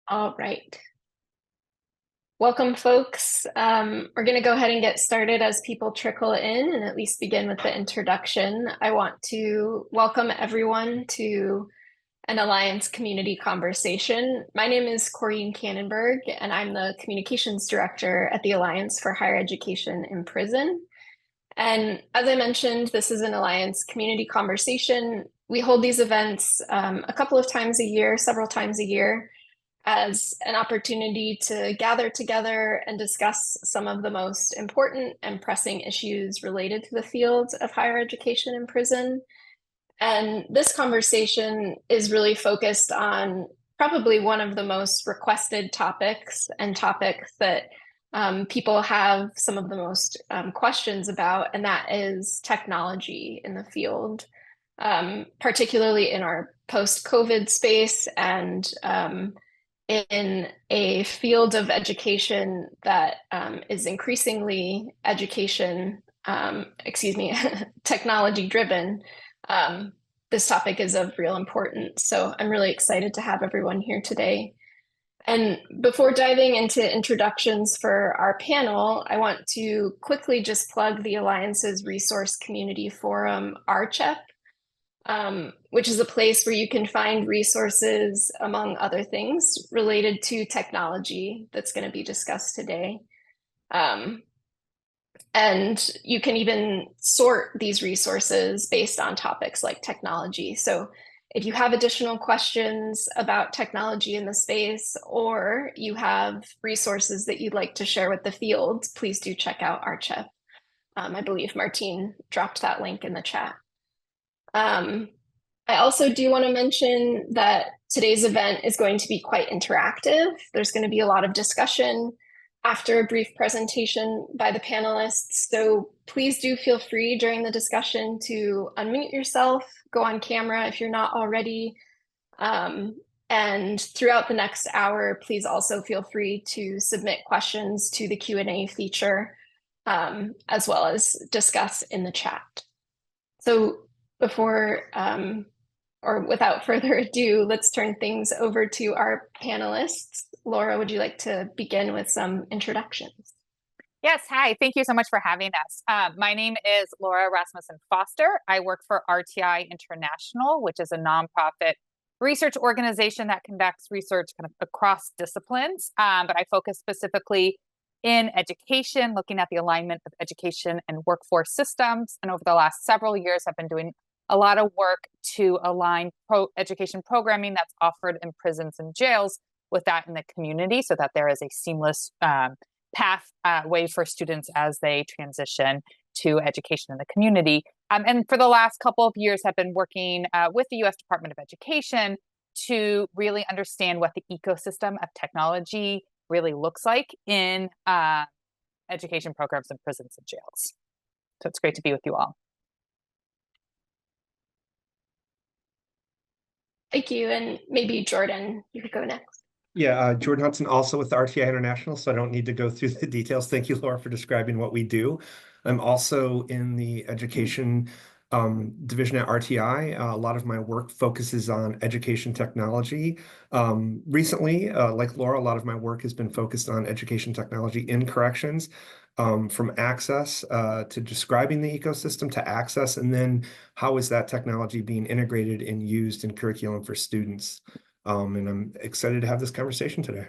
All right. Welcome, folks. We're going to go ahead and get started as people trickle in and at least begin with the introduction. I want to welcome everyone to an Alliance community conversation. My name is Corinne Kannenberg, and I'm the Communications Director at the Alliance for Higher Education in Prison. And as I mentioned, this is an Alliance community conversation. We hold these events a couple of times a year, several times a year, as an opportunity to gather together and discuss some of the most important and pressing issues related to the field of higher education in prison. And this conversation is really focused on probably one of the most requested topics and topics that people have some of the most questions about, and that is technology in the field, particularly in our post-COVID space and in a field of education that is increasingly technology driven. This topic is of real importance. So I'm really excited to have everyone here today. And before diving into introductions for our panel, I want to quickly just plug the Alliance's Resource Community Forum, RCHEP, which is a place where you can find resources, among other things, related to technology that's going to be discussed today. And you can even sort these resources based on topics like technology. So if you have additional questions about technology in the space, or you have resources that you'd like to share with the field, please do check out RCHEP. I believe Martine dropped that link in the chat. I also do want to mention that today's event is going to be quite interactive. There's going to be a lot of discussion after a brief presentation by the panelists. So please do feel free during the discussion to unmute yourself, go on camera if you're not already. And throughout the next hour, please also feel free to submit questions to the Q&A feature, as well as discuss in the chat. So without further ado, let's turn things over to our panelists. Laura, would you like to begin with some introductions? Yes, hi. Thank you so much for having us. My name is Laura Rasmussen Foster. I work for RTI International, which is a nonprofit research organization that conducts research kind of across disciplines. But I focus specifically in education, looking at the alignment of education and workforce systems. And over the last several years, I've been doing a lot of work to align education programming that's offered in prisons and jails with that in the community, so that there is a seamless pathway for students as they transition to education in the community. And for the last couple of years, I've been working with the U.S. Department of Education to really understand what the ecosystem of technology really looks like in education programs in prisons and jails. So it's great to be with you all. Thank you. And maybe Jordan, you could go next. Yeah, Jordan Hudson, also with RTI International, so I don't need to go through the details. Thank you, Laura, for describing what we do. I'm also in the education division at RTI. A lot of my work focuses on education technology. Recently, like Laura, a lot of my work has been focused on education technology in corrections, from access to describing the ecosystem to access, and then how is that technology being integrated and used in curriculum for students. And I'm excited to have this conversation today.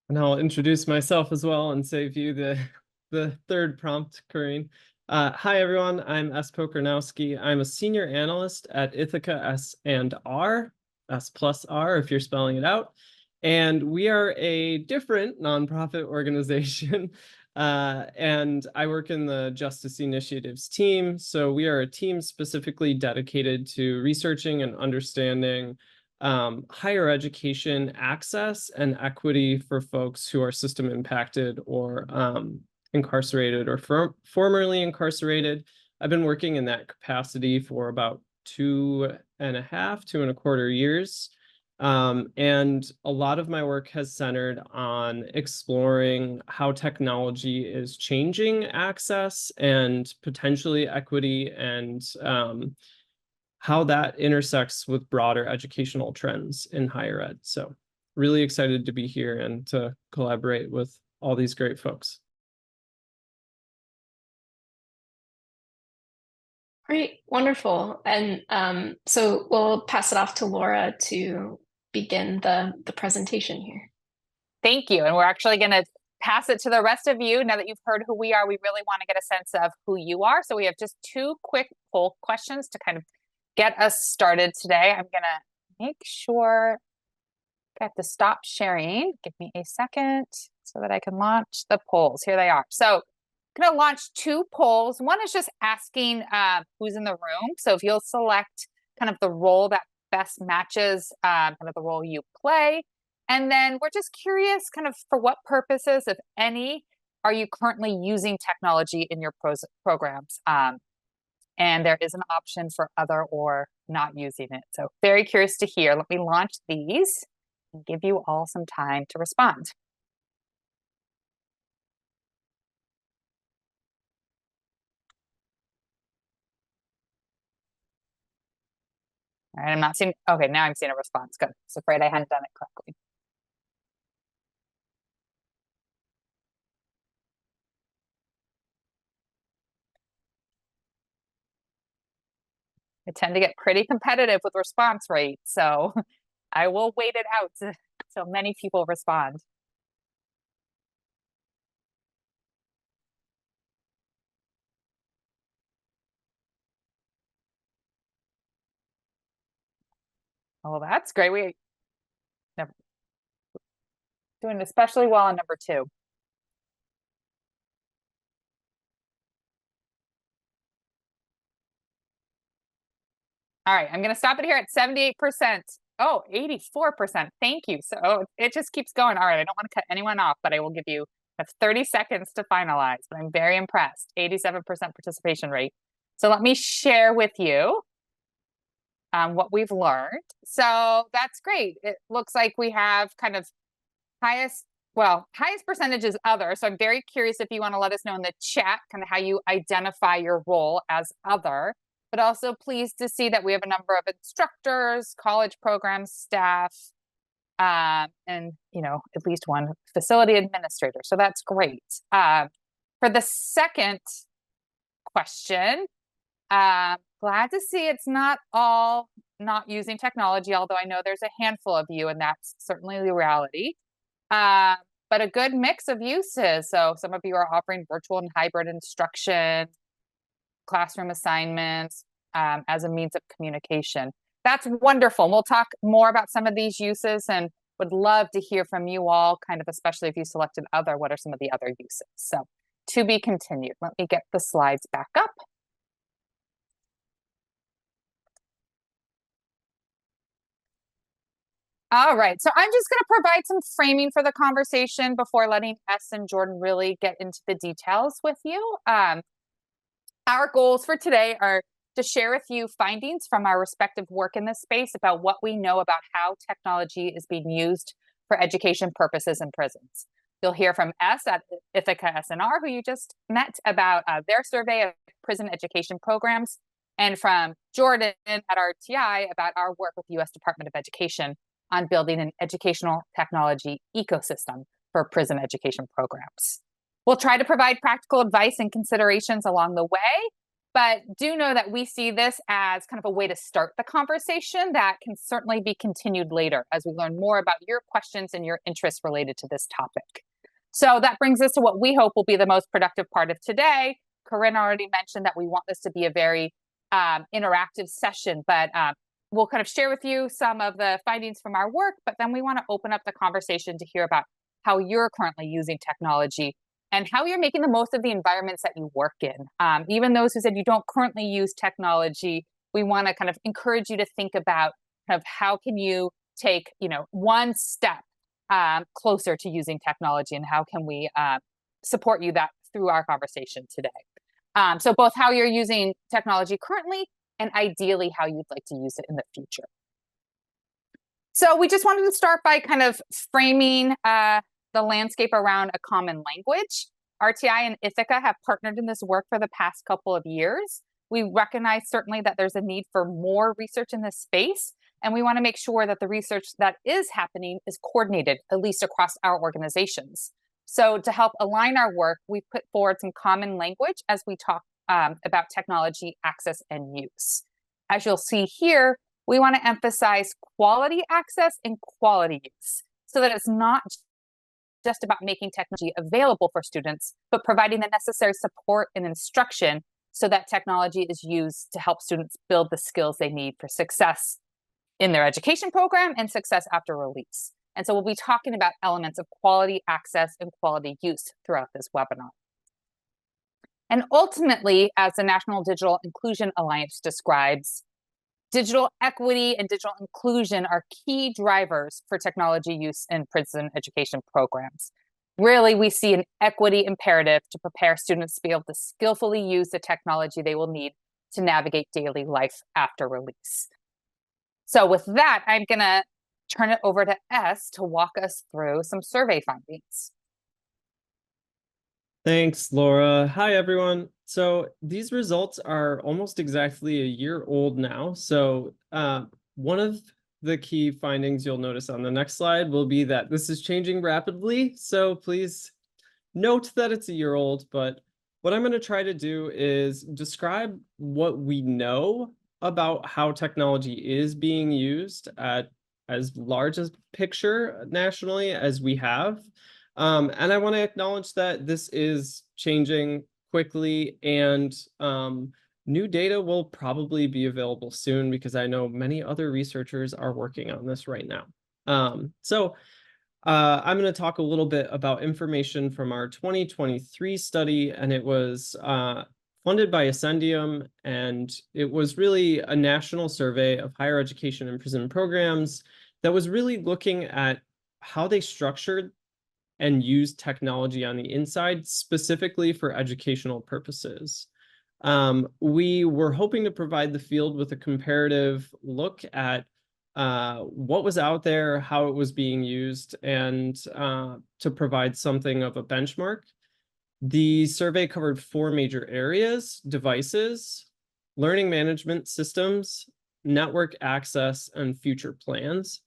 And I'll introduce myself as well and save you the third prompt, Corinne. Hi, everyone. I'm S. Pokernowski. I'm a senior analyst at Ithaka S+R, S+R if you're spelling it out. And we are a different nonprofit organization. And I work in the Justice Initiatives team. So we are a team specifically dedicated to researching and understanding higher education access and equity for folks who are system impacted or incarcerated or formerly incarcerated. I've been working in that capacity for about 2.25 years. And a lot of my work has centered on exploring how technology is changing access and potentially equity and how that intersects with broader educational trends in higher ed. So really excited to be here and to collaborate with all these great folks. Great, wonderful. And so we'll pass it off to Laura to begin the presentation here. Thank you. And we're actually going to pass it to the rest of you. Now that you've heard who we are, we really want to get a sense of who you are. So we have just 2 quick poll questions to kind of get us started today. I'm going to make sure I have to stop sharing. Give me a second so that I can launch the polls. Here they are. So I'm going to launch 2 polls. One is just asking who's in the room. So if you'll select kind of the role that best matches kind of the role you play. And then we're just curious kind of for what purposes, if any, are you currently using technology in your programs? And there is an option for other or not using it. So very curious to hear. Let me launch these and give you all some time to respond. All right, I'm not seeing, okay, now I'm seeing a response. Good. I was afraid I hadn't done it correctly. I tend to get pretty competitive with response rate, so I will wait it out so many people respond. Oh, that's great. We never doing especially well on number 2. All right, I'm going to stop it here at 78%. Oh, 84%. Thank you. So it just keeps going. All right, I don't want to cut anyone off, but I will give you 30 seconds to finalize. But I'm very impressed. 87% participation rate. So let me share with you what we've learned. So that's great. It looks like we have kind of highest percentage is other. So I'm very curious if you want to let us know in the chat kind of how you identify your role as other, but also pleased to see that we have a number of instructors, college program staff, and, you know, at least one facility administrator. So that's great. For the second question, glad to see it's not all not using technology, although I know there's a handful of you, and that's certainly the reality. But a good mix of uses. So some of you are offering virtual and hybrid instruction, classroom assignments as a means of communication. That's wonderful. We'll talk more about some of these uses and would love to hear from you all, kind of especially if you selected other, what are some of the other uses? So to be continued. Let me get the slides back up. All right, so I'm just going to provide some framing for the conversation before letting S and Jordan really get into the details with you. Our goals for today are to share with you findings from our respective work in this space about what we know about how technology is being used for education purposes in prisons. You'll hear from S at Ithaka SNR, who you just met, about their survey of prison education programs, and from Jordan at RTI about our work with the U.S. Department of Education on building an educational technology ecosystem for prison education programs. We'll try to provide practical advice and considerations along the way, but do know that we see this as kind of a way to start the conversation that can certainly be continued later as we learn more about your questions and your interests related to this topic. So that brings us to what we hope will be the most productive part of today. Corinne already mentioned that we want this to be a very interactive session, but we'll kind of share with you some of the findings from our work, but then we want to open up the conversation to hear about how you're currently using technology and how you're making the most of the environments that you work in. Even those who said you don't currently use technology, we want to kind of encourage you to think about kind of how can you take, you know, one step closer to using technology, and how can we support you that through our conversation today. So both how you're using technology currently and ideally how you'd like to use it in the future. So we just wanted to start by kind of framing the landscape around a common language. RTI and Ithaka have partnered in this work for the past couple of years. We recognize certainly that there's a need for more research in this space, and we want to make sure that the research that is happening is coordinated, at least across our organizations. So to help align our work, we put forward some common language as we talk about technology access and use. As you'll see here, we want to emphasize quality access and quality use, so that it's not just about making technology available for students, but providing the necessary support and instruction so that technology is used to help students build the skills they need for success in their education program and success after release. And so we'll be talking about elements of quality access and quality use throughout this webinar. And ultimately, as the National Digital Inclusion Alliance describes, digital equity and digital inclusion are key drivers for technology use in prison education programs. Really, we see an equity imperative to prepare students to be able to skillfully use the technology they will need to navigate daily life after release. So with that, I'm going to turn it over to S to walk us through some survey findings. Thanks, Laura. Hi, everyone. So these results are almost exactly a year old now. So one of the key findings you'll notice on the next slide will be that this is changing rapidly. So please note that it's a year old. But what I'm going to try to do is describe what we know about how technology is being used at as large a picture nationally as we have. And I want to acknowledge that this is changing quickly, and new data will probably be available soon because I know many other researchers are working on this right now. I'm going to talk a little bit about information from our 2023 study, and it was funded by Ascendium, and it was really a national survey of higher education and prison programs that was really looking at how they structured and use technology on the inside, specifically for educational purposes. We were hoping to provide the field with a comparative look at what was out there, how it was being used, and to provide something of a benchmark. The survey covered 4 major areas: devices, learning management systems, network access, and future plans.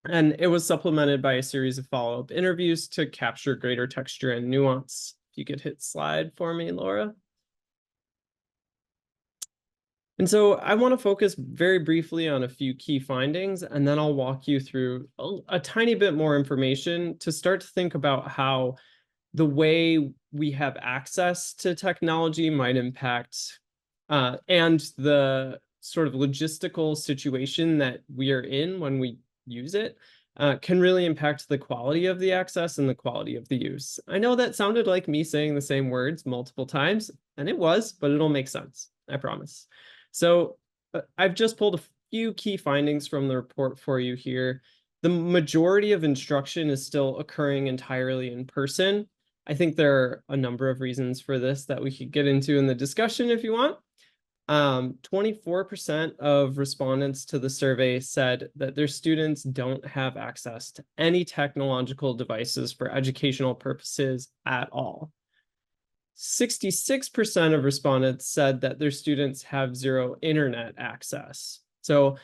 And it was supplemented by a series of follow-up interviews to capture greater texture and nuance. If you could hit slide for me, Laura. And so I want to focus very briefly on a few key findings, and then I'll walk you through a tiny bit more information to start to think about how the way we have access to technology might impact and the sort of logistical situation that we are in when we use it can really impact the quality of the access and the quality of the use. I know that sounded like me saying the same words multiple times, and it was, but it'll make sense, I promise. So I've just pulled a few key findings from the report for you here. The majority of instruction is still occurring entirely in person. I think there are a number of reasons for this that we could get into in the discussion if you want. 24% of respondents to the survey said that their students don't have access to any technological devices for educational purposes at all. 66% of respondents said that their students have zero internet access. So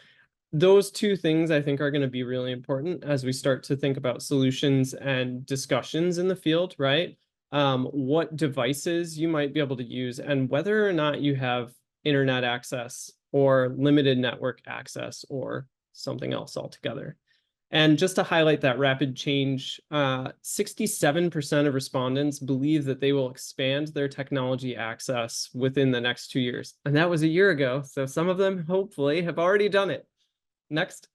those two things I think are going to be really important as we start to think about solutions and discussions in the field, right? What devices you might be able to use and whether or not you have internet access or limited network access or something else altogether. And just to highlight that rapid change, 67% of respondents believe that they will expand their technology access within the next 2 years. And that was a year ago, so some of them hopefully have already done it. Next.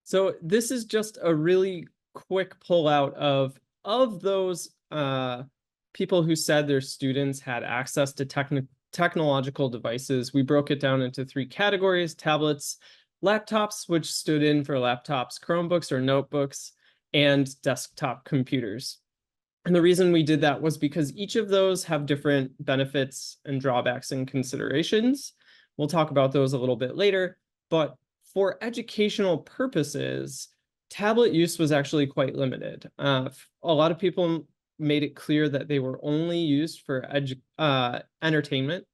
So this is just a really quick pullout of those people who said their students had access to technological devices. We broke it down into 3 categories: tablets, laptops, which stood in for laptops, Chromebooks or notebooks, and desktop computers. And the reason we did that was because each of those have different benefits and drawbacks and considerations. We'll talk about those a little bit later, but for educational purposes, tablet use was actually quite limited. A lot of people made it clear that they were only used for entertainment.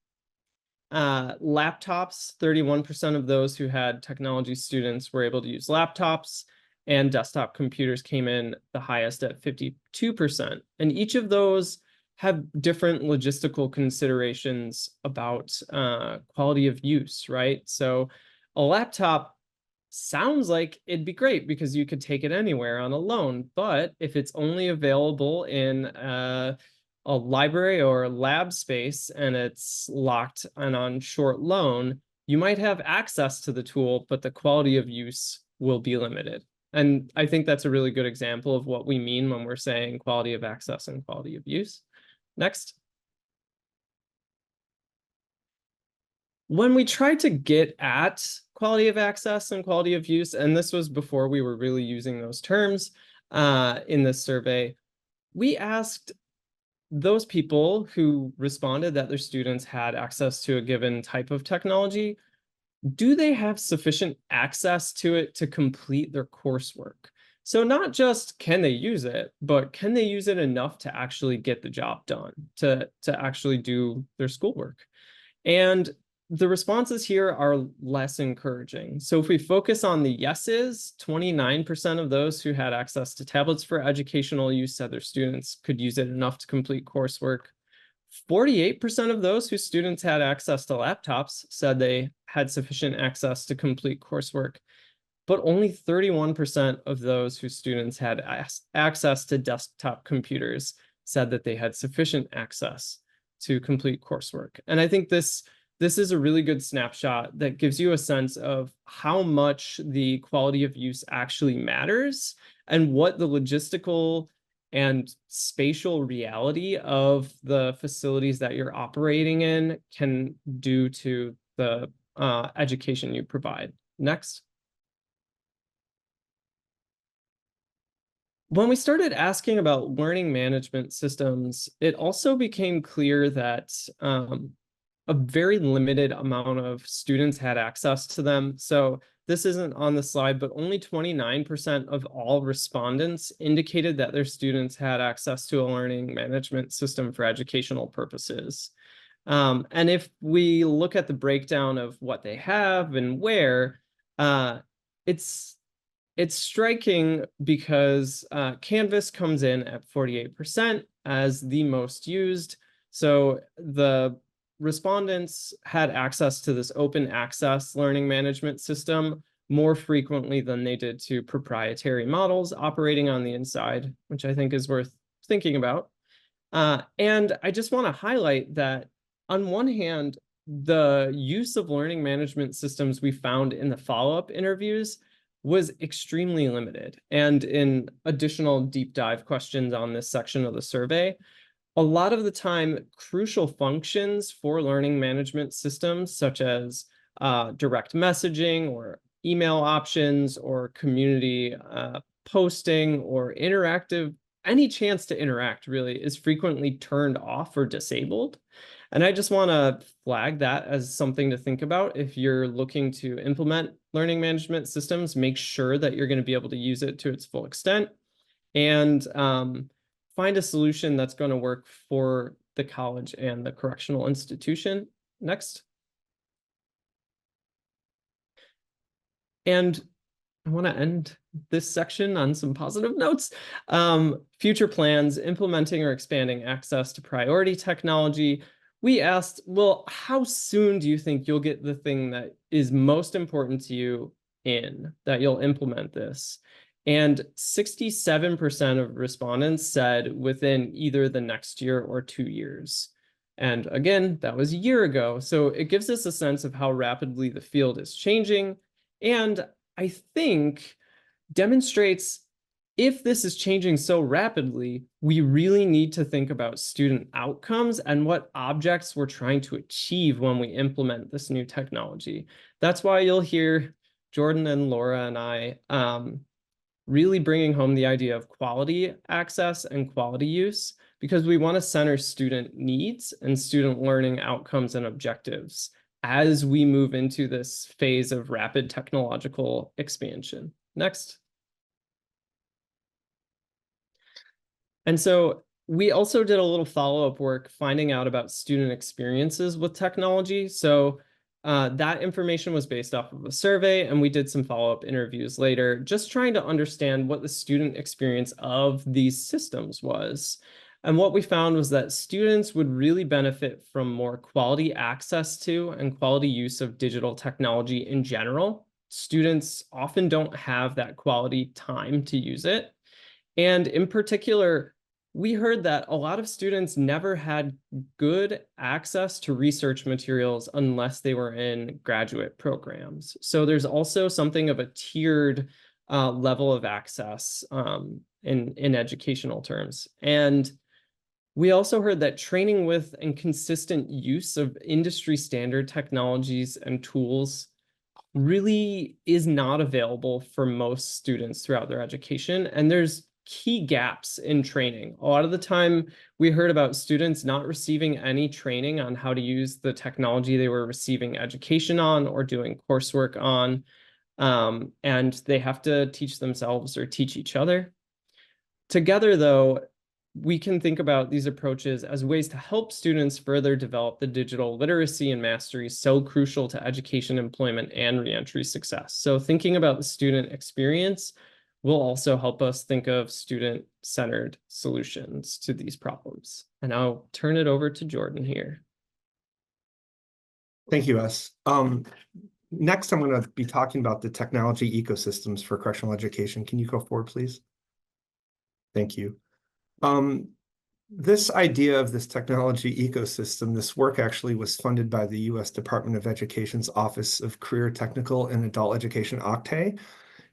Laptops, 31% of those who had technology students were able to use laptops, and desktop computers came in the highest at 52%. And each of those have different logistical considerations about quality of use, right? So a laptop sounds like it'd be great because you could take it anywhere on a loan, but if it's only available in a library or lab space and it's locked and on short loan, you might have access to the tool, but the quality of use will be limited. And I think that's a really good example of what we mean when we're saying quality of access and quality of use. Next. When we tried to get at quality of access and quality of use, and this was before we were really using those terms in this survey, we asked those people who responded that their students had access to a given type of technology, do they have sufficient access to it to complete their coursework? So not just can they use it, but can they use it enough to actually get the job done, to actually do their schoolwork? And the responses here are less encouraging. So if we focus on the yeses, 29% of those who had access to tablets for educational use said their students could use it enough to complete coursework. 48% of those whose students had access to laptops said they had sufficient access to complete coursework, but only 31% of those whose students had access to desktop computers said that they had sufficient access to complete coursework. And I think this is a really good snapshot that gives you a sense of how much the quality of use actually matters and what the logistical and spatial reality of the facilities that you're operating in can do to the education you provide. Next. When we started asking about learning management systems, it also became clear that a very limited amount of students had access to them. So this isn't on the slide, but only 29% of all respondents indicated that their students had access to a learning management system for educational purposes. And if we look at the breakdown of what they have and where, it's striking because Canvas comes in at 48% as the most used. So the respondents had access to this open access learning management system more frequently than they did to proprietary models operating on the inside, which I think is worth thinking about. And I just want to highlight that on one hand, the use of learning management systems we found in the follow-up interviews was extremely limited. And in additional deep dive questions on this section of the survey, a lot of the time, crucial functions for learning management systems, such as direct messaging or email options or community posting or interactive, any chance to interact really is frequently turned off or disabled. And I just want to flag that as something to think about. If you're looking to implement learning management systems, make sure that you're going to be able to use it to its full extent. And find a solution that's going to work for the college and the correctional institution. Next. And I want to end this section on some positive notes. Future plans, implementing or expanding access to priority technology. We asked, well, how soon do you think you'll get the thing that is most important to you that you'll implement this? And 67% of respondents said within either the next year or 2 years. And again, that was a year ago. So it gives us a sense of how rapidly the field is changing. And I think demonstrates if this is changing so rapidly, we really need to think about student outcomes and what objects we're trying to achieve when we implement this new technology. That's why you'll hear Jordan and Laura and I really bringing home the idea of quality access and quality use, because we want to center student needs and student learning outcomes and objectives as we move into this phase of rapid technological expansion. Next. And so we also did a little follow-up work finding out about student experiences with technology. So that information was based off of a survey, and we did some follow-up interviews later, just trying to understand what the student experience of these systems was. And what we found was that students would really benefit from more quality access to and quality use of digital technology in general. Students often don't have that quality time to use it. And in particular, we heard that a lot of students never had good access to research materials unless they were in graduate programs. So there's also something of a tiered level of access in educational terms. And we also heard that training with and consistent use of industry standard technologies and tools really is not available for most students throughout their education. And there's key gaps in training. A lot of the time we heard about students not receiving any training on how to use the technology they were receiving education on or doing coursework on. And they have to teach themselves or teach each other. Together, though, we can think about these approaches as ways to help students further develop the digital literacy and mastery so crucial to education, employment, and reentry success. So thinking about the student experience will also help us think of student-centered solutions to these problems. And I'll turn it over to Jordan here. Thank you, Es. Next, I'm going to be talking about the technology ecosystems for correctional education. Can you go forward, please? Thank you. This idea of this technology ecosystem, this work actually was funded by the U.S. Department of Education's Office of Career Technical and Adult Education, OCTAE.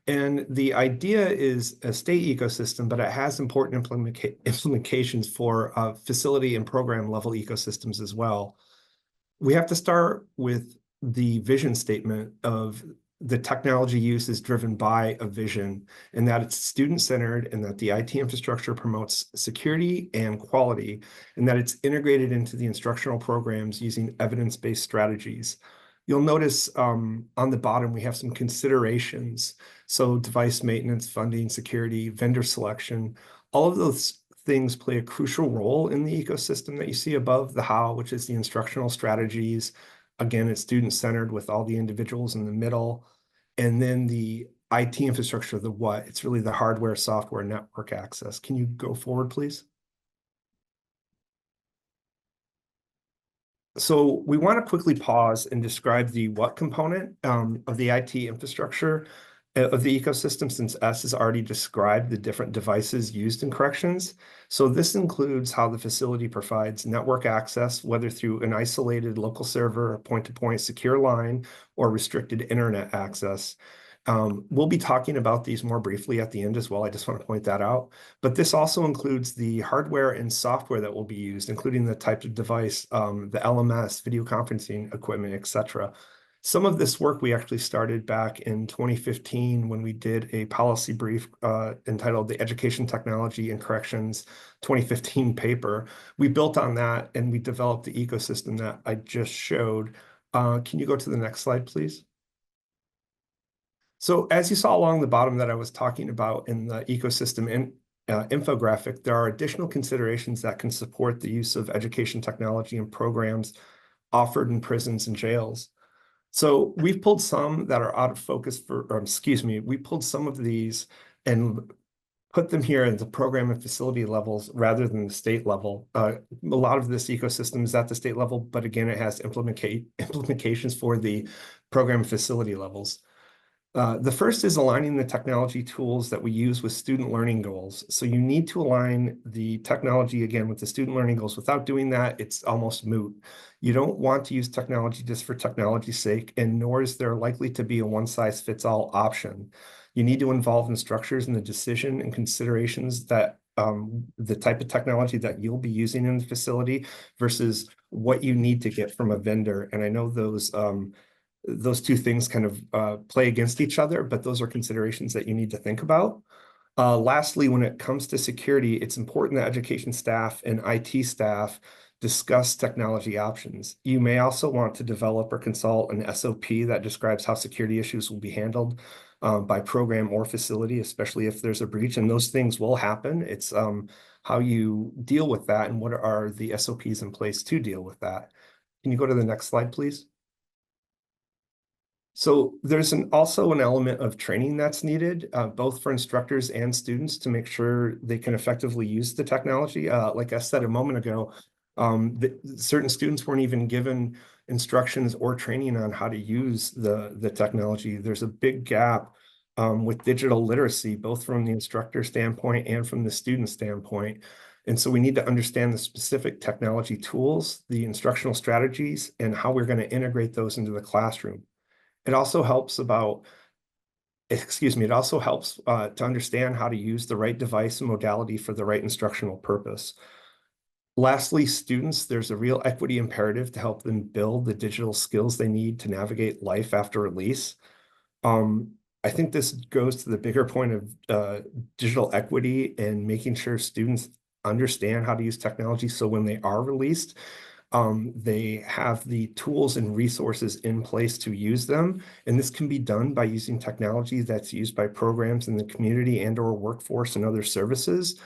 And the idea is a state ecosystem, but it has important implications for facility and program level ecosystems as well. We have to start with the vision statement of the technology use is driven by a vision, and that it's student-centered, and that the IT infrastructure promotes security and quality, and that it's integrated into the instructional programs using evidence-based strategies. You'll notice on the bottom, we have some considerations. So device maintenance, funding, security, vendor selection, all of those things play a crucial role in the ecosystem that you see above the how, which is the instructional strategies. Again, it's student-centered with all the individuals in the middle. And then the IT infrastructure, the what, it's really the hardware, software, network access. Can you go forward, please? So we want to quickly pause and describe the what component of the IT infrastructure of the ecosystem, since S has already described the different devices used in corrections. So this includes how the facility provides network access, whether through an isolated local server, a point-to-point secure line, or restricted internet access. We'll be talking about these more briefly at the end as well. I just want to point that out. But this also includes the hardware and software that will be used, including the type of device, the LMS, video conferencing equipment, etc. Some of this work we actually started back in 2015 when we did a policy brief entitled The Education Technology and Corrections 2015 paper. We built on that and we developed the ecosystem that I just showed. Can you go to the next slide, please? So as you saw along the bottom that I was talking about in the ecosystem infographic, there are additional considerations that can support the use of education technology and programs offered in prisons and jails. So we've pulled some that are out of focus we pulled some of these and put them here at the program and facility levels rather than the state level. A lot of this ecosystem is at the state level, but again, it has implications for the program and facility levels. The first is aligning the technology tools that we use with student learning goals. So you need to align the technology, again, with the student learning goals. Without doing that, it's almost moot. You don't want to use technology just for technology's sake, and nor is there likely to be a one-size-fits-all option. You need to involve instructors in the decision and considerations that the type of technology that you'll be using in the facility versus what you need to get from a vendor. And I know those two things kind of play against each other, but those are considerations that you need to think about. Lastly, when it comes to security, it's important that education staff and IT staff discuss technology options. You may also want to develop or consult an SOP that describes how security issues will be handled by program or facility, especially if there's a breach, and those things will happen. It's how you deal with that and what are the SOPs in place to deal with that. Can you go to the next slide, please? So there's also an element of training that's needed, both for instructors and students to make sure they can effectively use the technology. Like I said a moment ago, certain students weren't even given instructions or training on how to use the technology. There's a big gap with digital literacy, both from the instructor standpoint and from the student standpoint. And so we need to understand the specific technology tools, the instructional strategies, and how we're going to integrate those into the classroom. It also helps to understand how to use the right device and modality for the right instructional purpose. Lastly, students, there's a real equity imperative to help them build the digital skills they need to navigate life after release. I think this goes to the bigger point of digital equity and making sure students understand how to use technology so when they are released, they have the tools and resources in place to use them. And this can be done by using technology that's used by programs in the community and/or workforce and other services,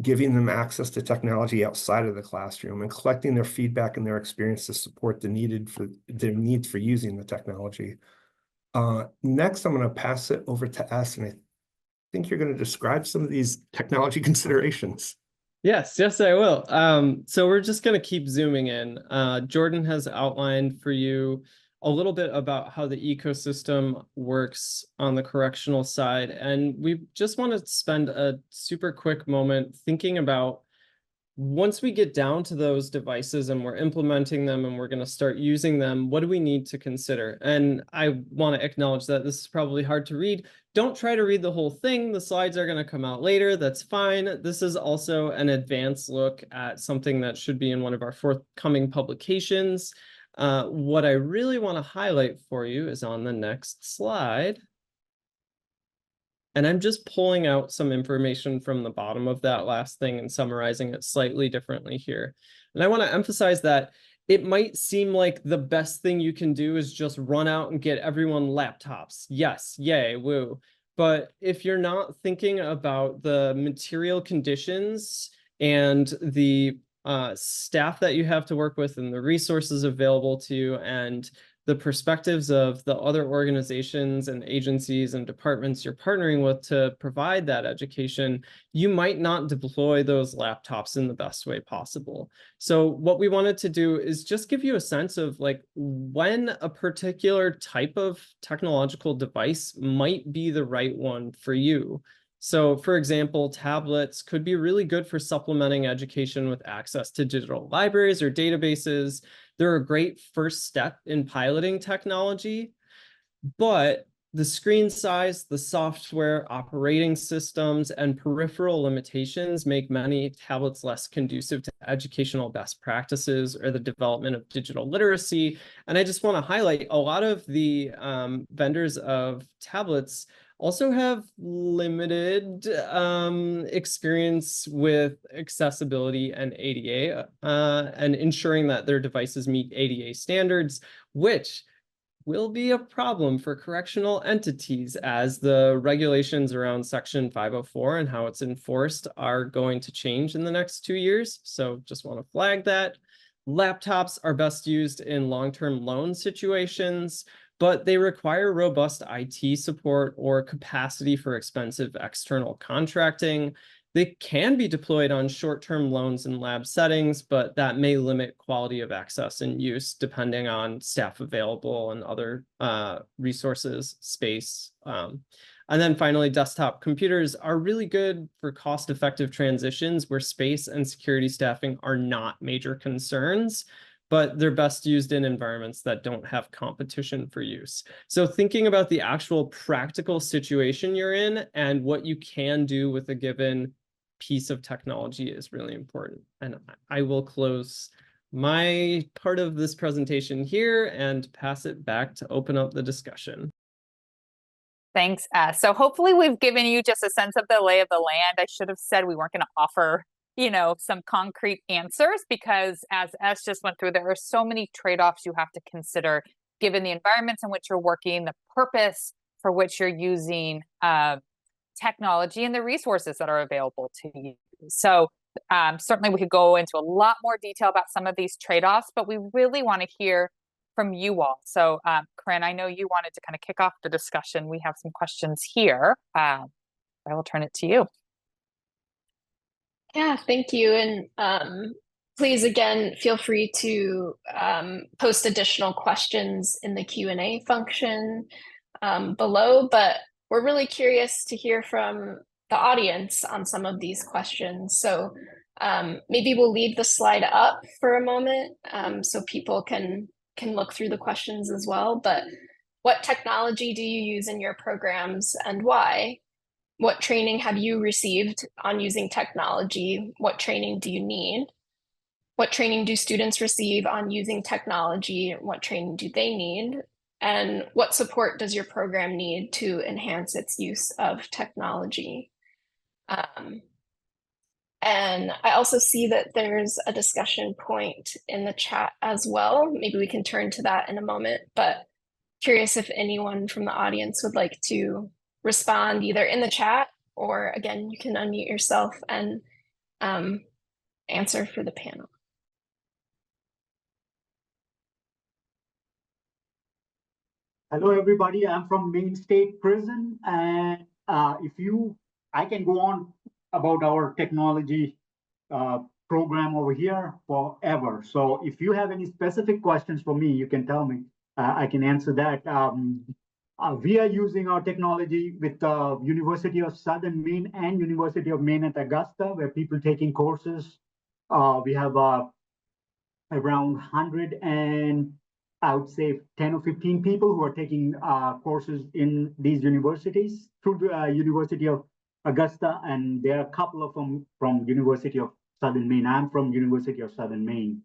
giving them access to technology outside of the classroom and collecting their feedback and their experience to support their needs for using the technology. Next, I'm going to pass it over to S, and I think you're going to describe some of these technology considerations. Yes, I will. So we're just going to keep zooming in. Jordan has outlined for you a little bit about how the ecosystem works on the correctional side. And we just want to spend a super quick moment thinking about once we get down to those devices and we're implementing them and we're going to start using them, what do we need to consider? And I want to acknowledge that this is probably hard to read. Don't try to read the whole thing. The slides are going to come out later. That's fine. This is also an advanced look at something that should be in one of our forthcoming publications. What I really want to highlight for you is on the next slide. And I'm just pulling out some information from the bottom of that last thing and summarizing it slightly differently here. And I want to emphasize that it might seem like the best thing you can do is just run out and get everyone laptops. Yes, yay, woo. But if you're not thinking about the material conditions and the staff that you have to work with and the resources available to you and the perspectives of the other organizations and agencies and departments you're partnering with to provide that education, you might not deploy those laptops in the best way possible. So what we wanted to do is just give you a sense of like when a particular type of technological device might be the right one for you. So for example, tablets could be really good for supplementing education with access to digital libraries or databases. They're a great first step in piloting technology, but the screen size, the software, operating systems, and peripheral limitations make many tablets less conducive to educational best practices or the development of digital literacy. And I just want to highlight a lot of the vendors of tablets also have limited experience with accessibility and ADA and ensuring that their devices meet ADA standards, which will be a problem for correctional entities as the regulations around Section 504 and how it's enforced are going to change in the next 2 years. So just want to flag that. Laptops are best used in long-term loan situations, but they require robust IT support or capacity for expensive external contracting. They can be deployed on short-term loans in lab settings, but that may limit quality of access and use depending on staff available and other resources, space. And then finally, desktop computers are really good for cost-effective transitions where space and security staffing are not major concerns, but they're best used in environments that don't have competition for use. So thinking about the actual practical situation you're in and what you can do with a given piece of technology is really important. And I will close my part of this presentation here and pass it back to open up the discussion. Thanks. So hopefully we've given you just a sense of the lay of the land. I should have said we weren't going to offer, some concrete answers because as S just went through, there are so many trade-offs you have to consider given the environments in which you're working, the purpose for which you're using technology and the resources that are available to you. So Certainly we could go into a lot more detail about some of these trade-offs, but we really want to hear from you all. So Corinne, I know you wanted to kind of kick off the discussion. We have some questions here. I will turn it to you. Yeah, thank you. And please, again, feel free to post additional questions in the Q&A function below. But we're really curious to hear from the audience on some of these questions. So maybe we'll leave the slide up for a moment so people can look through the questions as well. But what technology do you use in your programs and why? What training have you received on using technology? What training do you need? What training do students receive on using technology? What training do they need? And what support does your program need to enhance its use of technology? And I also see that there's a discussion point in the chat as well. Maybe we can turn to that in a moment, but curious if anyone from the audience would like to respond either in the chat or again, you can unmute yourself and answer for the panel. Hello, everybody. I'm from Maine State Prison, and I can go on about our technology program over here forever. So if you have any specific questions for me, you can tell me. I can answer that. We are using our technology with the University of Southern Maine and University of Maine at Augusta, where people taking courses. We have around 100 and I would say 10 or 15 people who are taking courses in these universities through the University of Augusta, and there are a couple of them from University of Southern Maine. I'm from University of Southern Maine.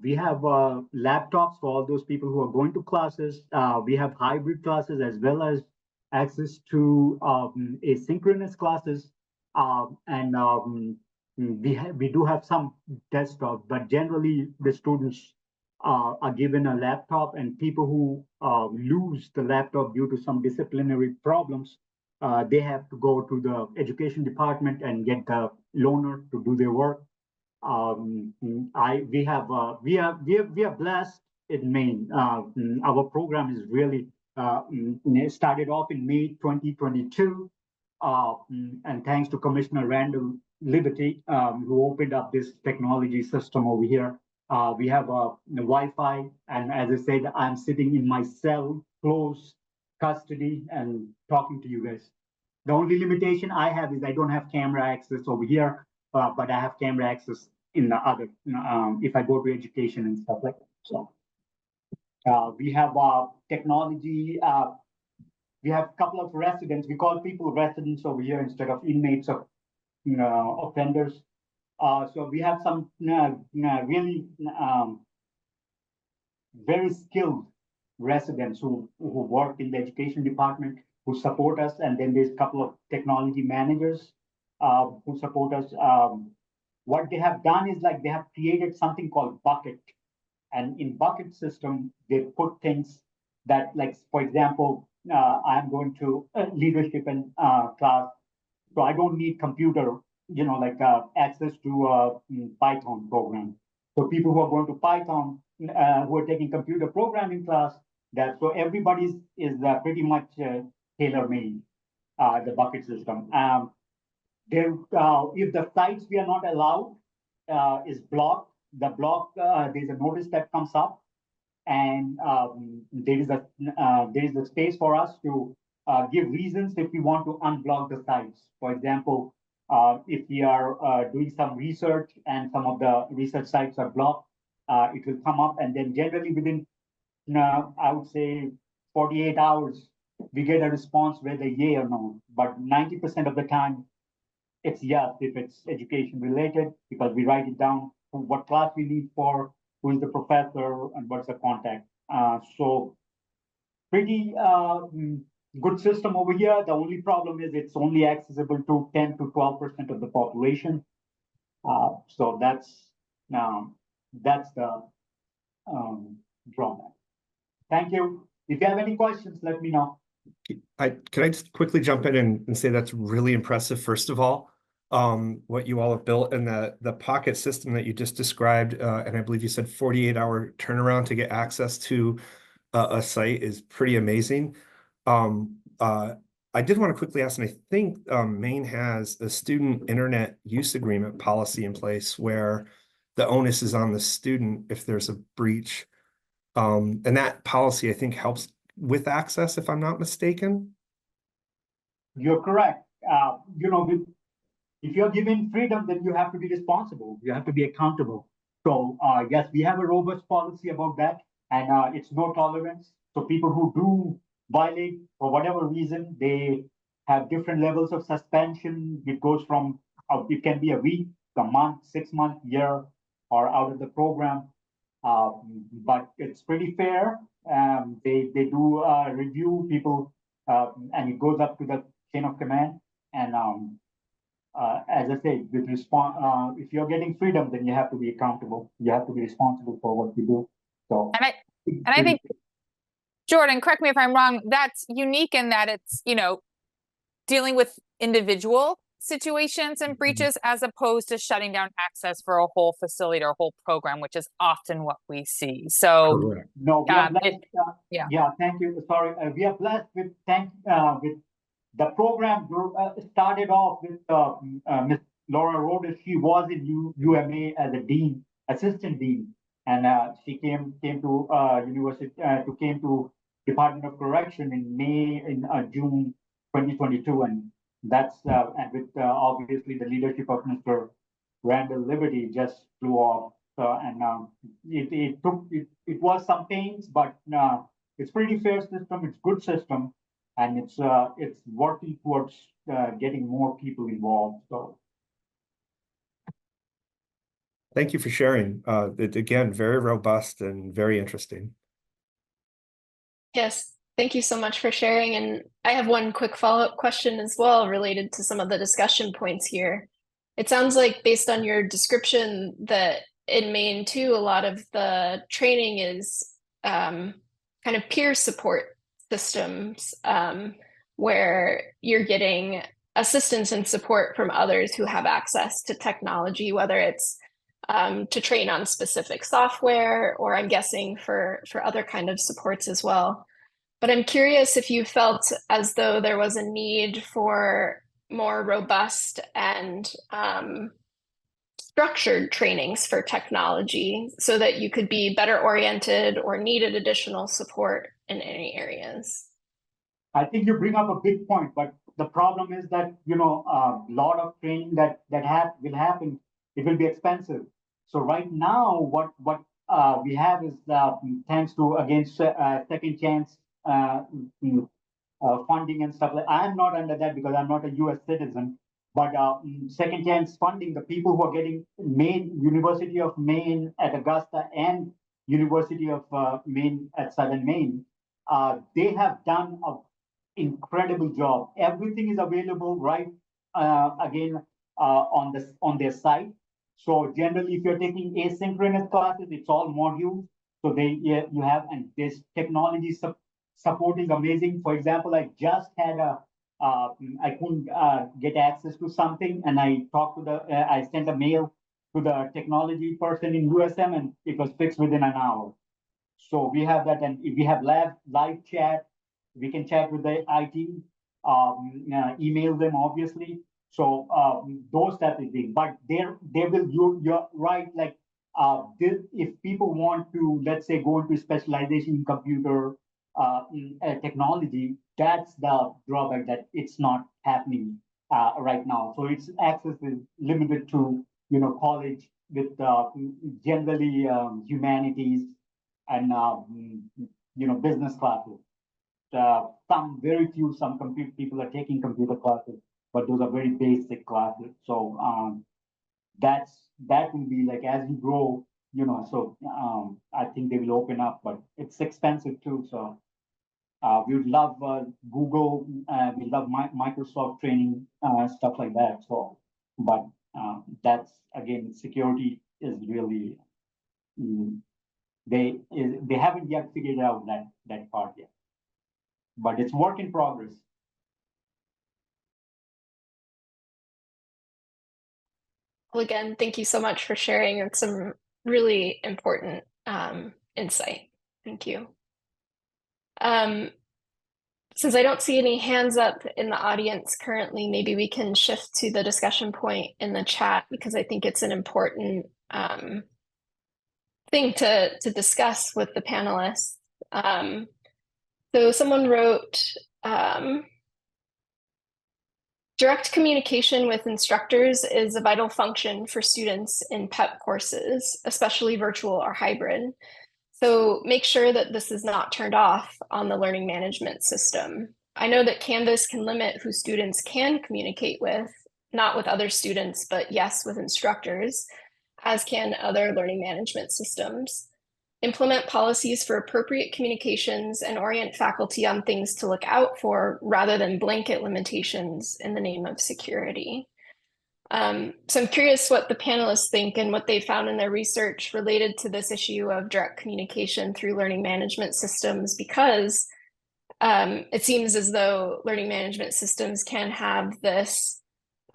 We have laptops for all those people who are going to classes. We have hybrid classes as well as access to asynchronous classes, and we do have some desktops, but generally the students are given a laptop, and people who lose the laptop due to some disciplinary problems, they have to go to the education department and get the loaner to do their work. We are blessed in Maine. Our program is really started off in May 2022, and thanks to Commissioner Randall Liberty, who opened up this technology system over here. We have a Wi-Fi, and as I said, I'm sitting in my cell, close custody, and talking to you guys. The only limitation I have is I don't have camera access over here, but I have camera access in the other, if I go to education and stuff like that. So we have technology. We have a couple of residents. We call people residents over here instead of inmates or offenders. So we have some really very skilled residents who work in the education department, who support us, and then there's a couple of technology managers who support us. What they have done is like they have created something called Bucket, and in Bucket system they put things that, like, for example, I'm going to leadership and class, so I don't need computer, access to a Python program. So people who are going to Python, who are taking computer programming class, so everybody's is pretty much tailor-made, the Bucket system. If the sites we are not allowed is blocked, there's a notice that comes up, and there is a space for us to give reasons if we want to unblock the sites. For example, if we are doing some research and some of the research sites are blocked, it will come up, and then generally within, I would say 48 hours, we get a response whether yay or no. But 90% of the time, it's yes if it's education related, because we write it down what class we need for, who is the professor, and what's the contact. So pretty good system over here. The only problem is it's only accessible to 10 to 12% of the population. So that's the drawback. Thank you. If you have any questions, let me know. Can I just quickly jump in and say that's really impressive, first of all. what you all have built, and the pocket system that you just described, and I believe you said 48-hour turnaround to get access to a site is pretty amazing. I did want to quickly ask, and I think Maine has a student internet use agreement policy in place where the onus is on the student if there's a breach. And that policy, I think, helps with access, if I'm not mistaken. You're correct. If you're given freedom, then you have to be responsible. You have to be accountable. So yes, we have a robust policy about that, and it's no tolerance. So people who do violate for whatever reason, they have different levels of suspension. It goes from it can be a week, a month, 6 month, year, or out of the program. But it's pretty fair. They do review people, and it goes up to the chain of command. And as I say, with if you're getting freedom, then you have to be accountable. You have to be responsible for what you do. So, and I think, Jordan, correct me if I'm wrong, that's unique in that it's, dealing with individual situations and breaches as opposed to shutting down access for a whole facility or a whole program, which is often what we see. So, Correct. no, we are blessed, yeah, thank you. Sorry, we are blessed with with the program started off with Miss Laura Rhodes. She was in UMA as a dean, assistant dean, and she came to university came to Department of Correction in June 2022, and that's and with obviously the leadership of Mr. Randall Liberty just flew off, and it was some pains, but it's pretty fair system. It's good system. And it's working towards getting more people involved. So, Thank you for sharing. Again, very robust and very interesting. Yes, thank you so much for sharing. And I have one quick follow-up question as well related to some of the discussion points here. It sounds like, based on your description, that in Maine too, a lot of the training is kind of peer support systems, where you're getting assistance and support from others who have access to technology, whether it's to train on specific software, or I'm guessing for other kind of supports as well. But I'm curious if you felt as though there was a need for more robust and structured trainings for technology so that you could be better oriented or needed additional support in any areas. I think you bring up a big point, but the problem is that a lot of training that will happen. It will be expensive. So right now, what we have is thanks to again second chance funding and stuff. I'm not under that because I'm not a U.S. citizen. But second chance funding, the people who are getting University of Maine at Augusta and University of Maine at Southern Maine, they have done an incredible job. Everything is available right on their site. So generally, if you're taking asynchronous classes, it's all modules. So you have, and this technology support is amazing. For example, I just had I couldn't get access to something, and I talked to I sent a mail to the technology person in USM, and it was fixed within an hour. So we have that, and if we have live chat, we can chat with the IT, email them obviously. So those type of things. But they will. You're right. Like if people want to, let's say, go into specialization in computer technology, that's the drawback, that it's not happening right now. So its access is limited to college with generally humanities and business classes. Some very few people are taking computer classes, but those are very basic classes. So that will be like, as you grow, so I think they will open up, but it's expensive too. So we would love Google, we love Microsoft training, stuff like that. So, but that's, again, security is really, they haven't yet figured out that part yet, but it's work in progress. Well, again, thank you so much for sharing and some really important insight. Thank you. Since I don't see any hands up in the audience currently, maybe we can shift to the discussion point in the chat, because I think it's an important thing to discuss with the panelists. So someone wrote, direct communication with instructors is a vital function for students in PEP courses, especially virtual or hybrid. So make sure that this is not turned off on the learning management system. I know that Canvas can limit who students can communicate with, not with other students, but yes, with instructors, as can other learning management systems. Implement policies for appropriate communications and orient faculty on things to look out for rather than blanket limitations in the name of security. So I'm curious what the panelists think and what they found in their research related to this issue of direct communication through learning management systems, because it seems as though learning management systems can have this,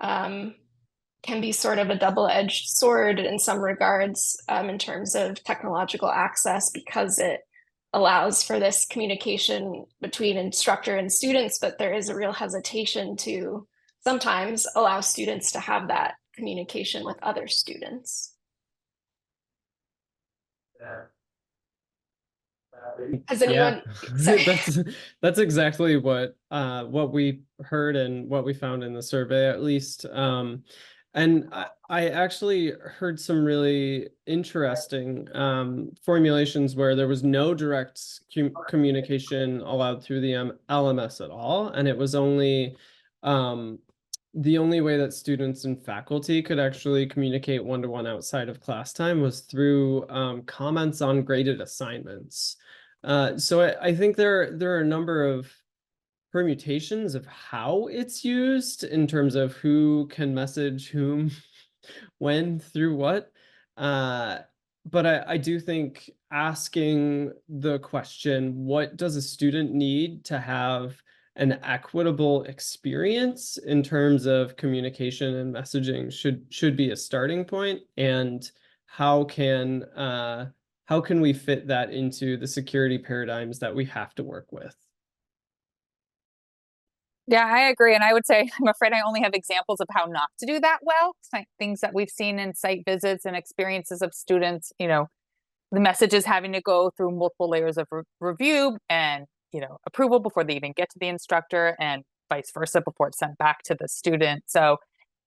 can be sort of a double-edged sword in some regards in terms of technological access, because it allows for this communication between instructor and students, but there is a real hesitation to sometimes allow students to have that communication with other students. Has anyone? Sorry. That's exactly what we heard and what we found in the survey, at least. And I actually heard some really interesting formulations where there was no direct communication allowed through the LMS at all, and it was only the only way that students and faculty could actually communicate one-to-one outside of class time was through comments on graded assignments. So I think there are a number of permutations of how it's used in terms of who can message whom, when, through what. But I do think asking the question, what does a student need to have an equitable experience in terms of communication and messaging should be a starting point, and how can we fit that into the security paradigms that we have to work with? Yeah, I agree. And I would say, I'm afraid I only have examples of how not to do that well. Things that we've seen in site visits and experiences of students, the messages having to go through multiple layers of review and, approval before they even get to the instructor, and vice versa before it's sent back to the student. So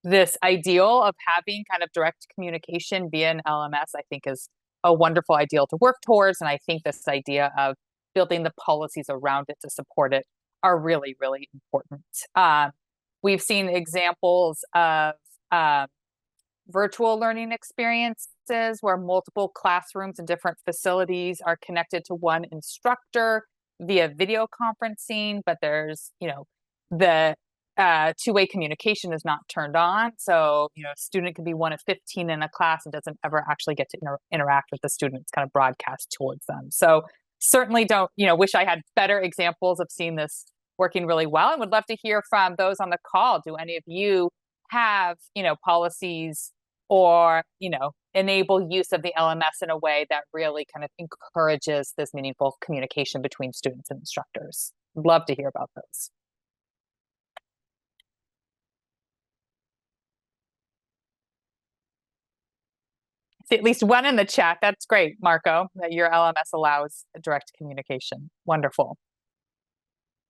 this ideal of having kind of direct communication via an LMS, I think, is a wonderful ideal to work towards. And I think this idea of building the policies around it to support it are really, really important. We've seen examples of virtual learning experiences where multiple classrooms and different facilities are connected to one instructor via video conferencing, but there's, the two-way communication is not turned on. So, a student could be one of 15 in a class and doesn't ever actually get to interact with the student. It's kind of broadcast towards them. So certainly don't, wish I had better examples of seeing this working really well, and would love to hear from those on the call. Do any of you have, policies or, enable use of the LMS in a way that really kind of encourages this meaningful communication between students and instructors? Love to hear about those. See at least one in the chat. That's great, Marco, that your LMS allows direct communication. Wonderful.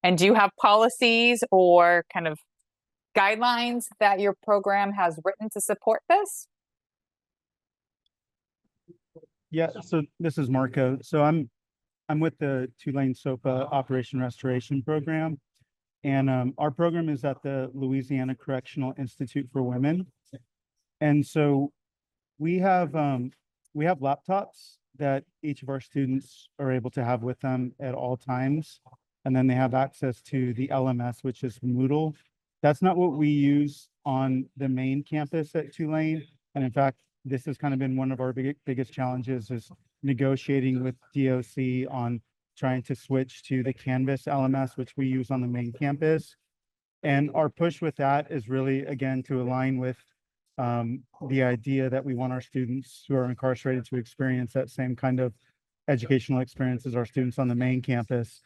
And do you have policies or kind of guidelines that your program has written to support this? Yeah, so this is Marco. So I'm with the Tulane SOPA Operation Restoration Program, and our program is at the Louisiana Correctional Institute for Women. And so we have laptops that each of our students are able to have with them at all times. And then they have access to the LMS, which is Moodle. That's not what we use on the main campus at Tulane. And in fact, this has kind of been one of our biggest challenges, is negotiating with DOC on trying to switch to the Canvas LMS, which we use on the main campus. And our push with that is really, again, to align with the idea that we want our students who are incarcerated to experience that same kind of educational experience as our students on the main campus.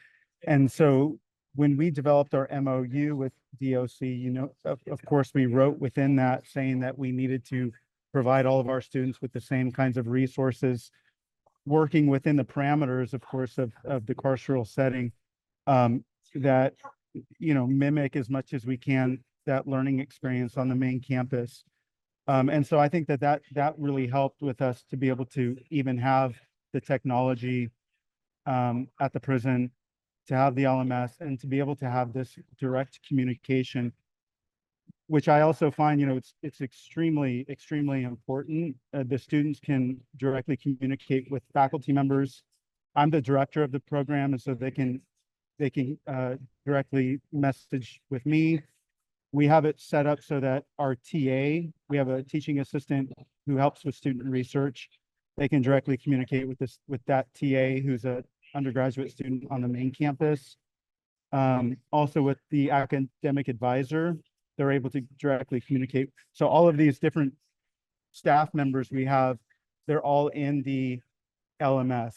And so when we developed our MOU with DOC, you know, of course, we wrote within that saying that we needed to provide all of our students with the same kinds of resources, working within the parameters, of course, of the carceral setting, that, you know, mimic as much as we can that learning experience on the main campus. And so I think that really helped with us to be able to even have the technology at the prison, to have the LMS, and to be able to have this direct communication, which I also find, you know, it's extremely important. The students can directly communicate with faculty members. I'm the director of the program, and so they can directly message with me. We have it set up so that our TA, we have a teaching assistant who helps with student research. They can directly communicate with that TA who's an undergraduate student on the main campus. Also with the academic advisor, they're able to directly communicate. So all of these different staff members we have, they're all in the LMS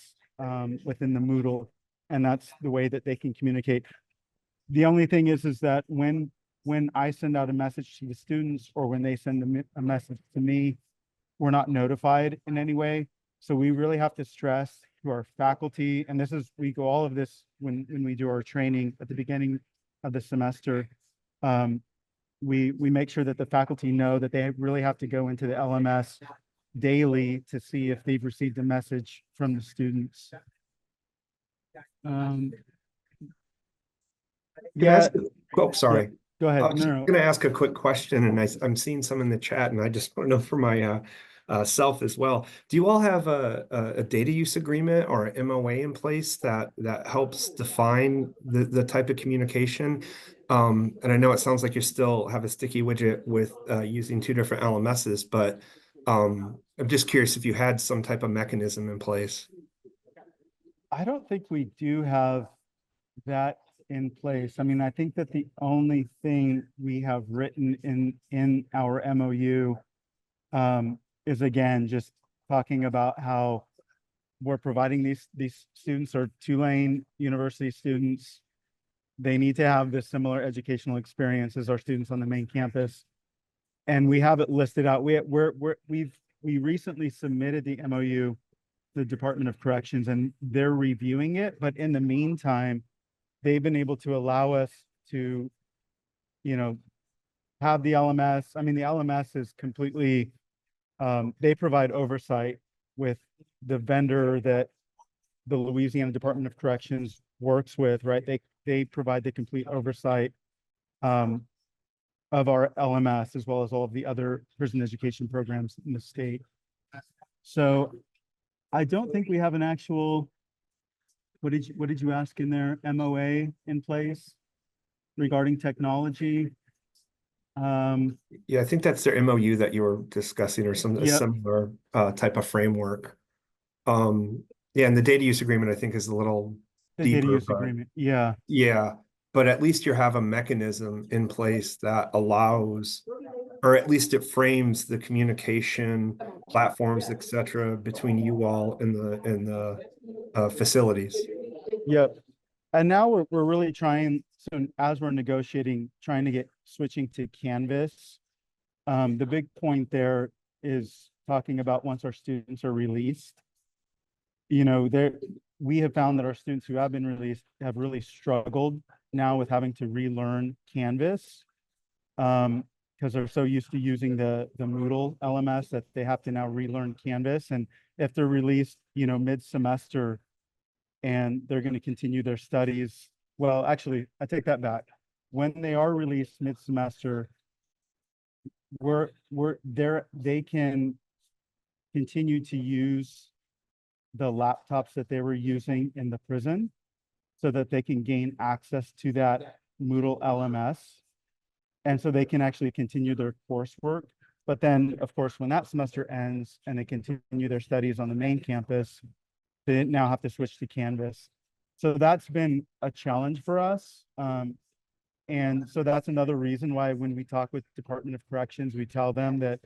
within the Moodle, and that's the way that they can communicate. The only thing is that when I send out a message to the students, or when they send a message to me, we're not notified in any way. So we really have to stress to our faculty, and we go all of this when we do our training at the beginning of the semester. We make sure that the faculty know that they really have to go into the LMS daily to see if they've received a message from the students. Oh, sorry. Yeah, go ahead. I was going to ask a quick question, and I'm seeing some in the chat, and I just want to know for my self as well. Do you all have a data use agreement or an MOA in place that helps define the type of communication? And I know it sounds like you still have a sticky widget with using two different LMSs, but I'm just curious if you had some type of mechanism in place. I don't think we do have that in place. I mean, I think that the only thing we have written in our MOU is, again, just talking about how we're providing these students are Tulane University students. They need to have this similar educational experience as our students on the main campus, and we have it listed out. We recently submitted the MOU to the Department of Corrections, and they're reviewing it. But in the meantime, they've been able to allow us to, you know, have the LMS. I mean, the LMS is completely, they provide oversight with the vendor that the Louisiana Department of Corrections works with, right? They provide the complete oversight of our LMS, as well as all of the other prison education programs in the state. So I don't think we have an actual, what did you ask in there, MOA in place regarding technology? Yeah, I think that's their MOU that you were discussing, or a similar type of framework. Yeah, and the data use agreement, I think, is a little deeper. Data use agreement, yeah. Yeah, but at least you have a mechanism in place that allows, or at least it frames the communication platforms, etc., between you all and the facilities. Yep. And now we're really trying, so as we're negotiating, trying to get switching to Canvas. The big point there is talking about once our students are released. You know, we have found that our students who have been released have really struggled now with having to relearn Canvas, because they're so used to using the Moodle LMS that they have to now relearn Canvas. And if they're released, you know, mid-semester and they're going to continue their studies, well, actually, I take that back. When they are released mid-semester, they can continue to use the laptops that they were using in the prison, so that they can gain access to that Moodle LMS. And so they can actually continue their coursework. But then, of course, when that semester ends and they continue their studies on the main campus, they now have to switch to Canvas. So that's been a challenge for us. And so that's another reason why when we talk with Department of Corrections, we tell them that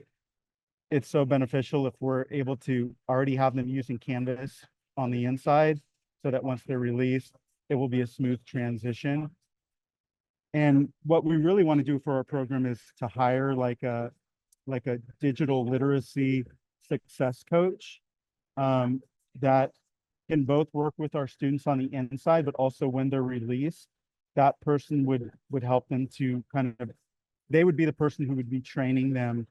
it's so beneficial if we're able to already have them using Canvas on the inside, so that once they're released, it will be a smooth transition. And what we really want to do for our program is to hire like a digital literacy success coach that can both work with our students on the inside, but also when they're released, that person would help them to kind of, they would be the person who would be training them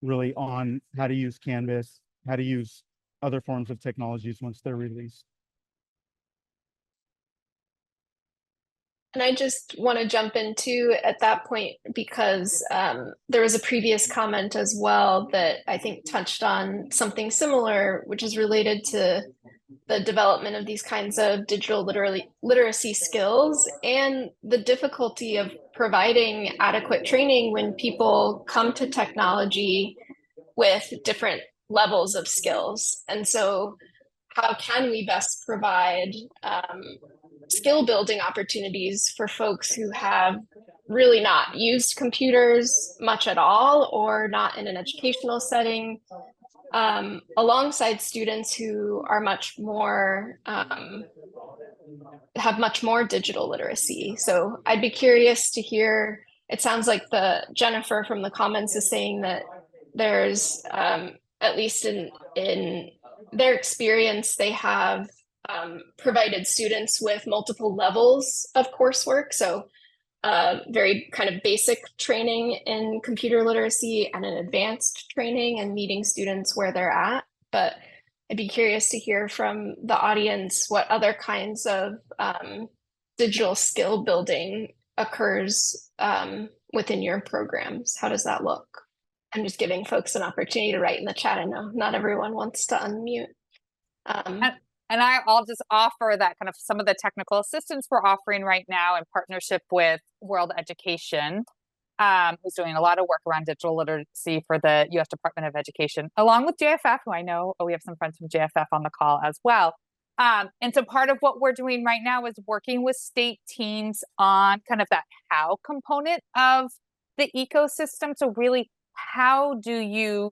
really on how to use Canvas, how to use other forms of technologies once they're released. And I just want to jump into at that point because there was a previous comment as well that I think touched on something similar, which is related to the development of these kinds of digital literacy skills and the difficulty of providing adequate training when people come to technology with different levels of skills. And so how can we best provide skill building opportunities for folks who have really not used computers much at all or not in an educational setting, alongside students who are much more have much more digital literacy. So I'd be curious to hear, it sounds like Jennifer from the comments is saying that there's at least in their experience, they have provided students with multiple levels of coursework. So very kind of basic training in computer literacy and an advanced training and meeting students where they're at. But I'd be curious to hear from the audience what other kinds of digital skill building occurs within your programs. How does that look? I'm just giving folks an opportunity to write in the chat. I know not everyone wants to unmute. And I'll just offer that kind of some of the technical assistance we're offering right now in partnership with World Education, who's doing a lot of work around digital literacy for the U.S. Department of Education, along with JFF, who I know we have some friends from JFF on the call as well. And so part of what we're doing right now is working with state teams on kind of that how component of the ecosystem. So really, how do you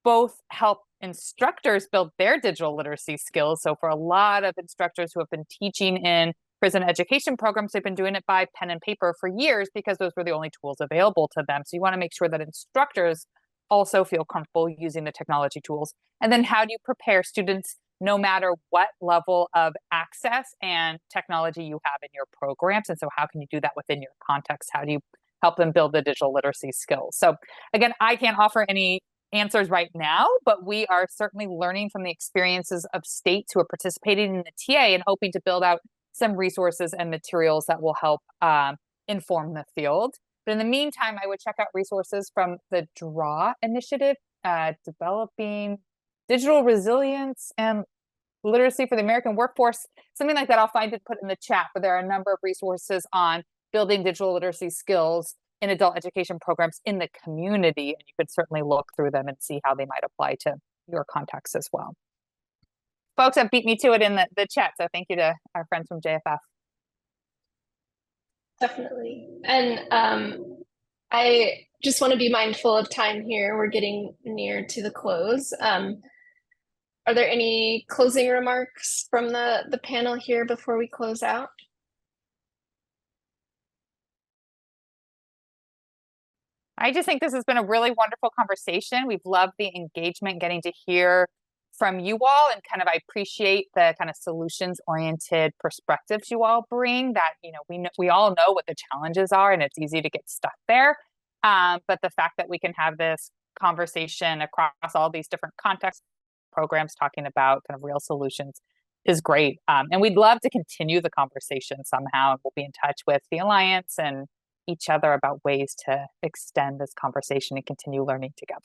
both help instructors build their digital literacy skills? So for a lot of instructors who have been teaching in prison education programs, they've been doing it by pen and paper for years because those were the only tools available to them. So you want to make sure that instructors also feel comfortable using the technology tools. And then how do you prepare students no matter what level of access and technology you have in your programs? And so how can you do that within your context? How do you help them build the digital literacy skills? So again, I can't offer any answers right now, but we are certainly learning from the experiences of states who are participating in the TA and hoping to build out some resources and materials that will help inform the field. But in the meantime, I would check out resources from the DRAW initiative, developing digital resilience and literacy for the American workforce, something like that. I'll find it put in the chat, but there are a number of resources on building digital literacy skills in adult education programs in the community, and you could certainly look through them and see how they might apply to your context as well. Folks have beat me to it in the chat, so thank you to our friends from JFF. Definitely. And I just want to be mindful of time here. We're getting near to the close. Are there any closing remarks from the panel here before we close out? I just think this has been a really wonderful conversation. We've loved the engagement, getting to hear from you all, and kind of I appreciate the kind of solutions-oriented perspectives you all bring. That we all know what the challenges are, and it's easy to get stuck there. But the fact that we can have this conversation across all these different contexts, programs talking about kind of real solutions is great. And we'd love to continue the conversation somehow. And we'll be in touch with the Alliance and each other about ways to extend this conversation and continue learning together.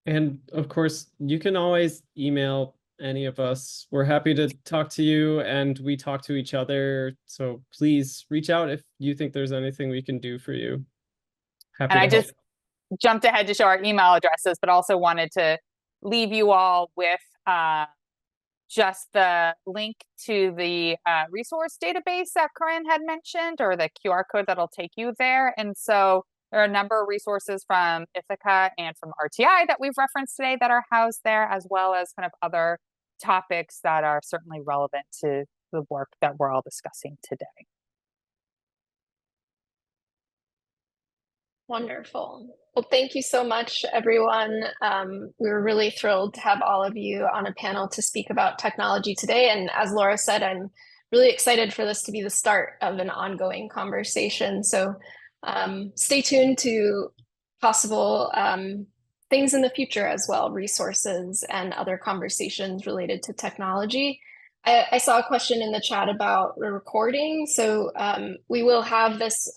And of course, you can always email any of us. We're happy to talk to you, and we talk to each other. So please reach out if you think there's anything we can do for you. Happy and to I help. just jumped ahead to show our email addresses, but also wanted to leave you all with just the link to the resource database that Corinne had mentioned, or the QR code that'll take you there. And so There are a number of resources from Ithaka and from RTI that we've referenced today that are housed there, as well as kind of other topics that are certainly relevant to the work that we're all discussing today. Wonderful. Well, thank you so much, everyone. We were really thrilled to have all of you on a panel to speak about technology today. And as Laura said, I'm really excited for this to be the start of an ongoing conversation. So stay tuned to possible things in the future as well, resources and other conversations related to technology. I saw a question in the chat about the recording. So we will have this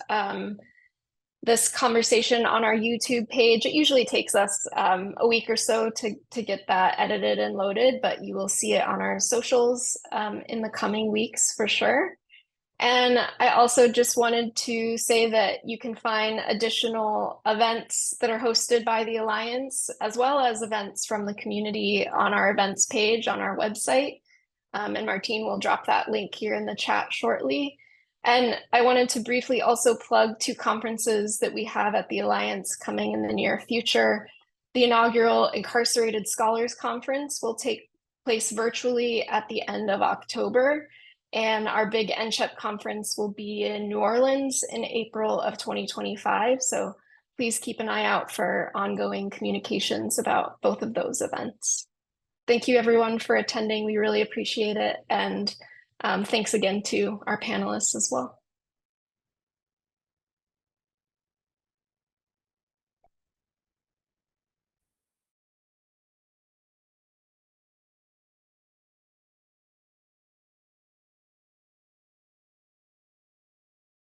conversation on our YouTube page. It usually takes us a week or so to get that edited and loaded, but you will see it on our socials in the coming weeks for sure. And I also just wanted to say that you can find additional events that are hosted by the Alliance, as well as events from the community on our events page on our website. And Martine will drop that link here in the chat shortly. And I wanted to briefly also plug 2 conferences that we have at the Alliance coming in the near future. The inaugural Incarcerated Scholars Conference will take place virtually at the end of October. And our big NCHEP conference will be in New Orleans in April of 2025. So please keep an eye out for ongoing communications about both of those events. Thank you everyone for attending. We really appreciate it. And thanks again to our panelists as well.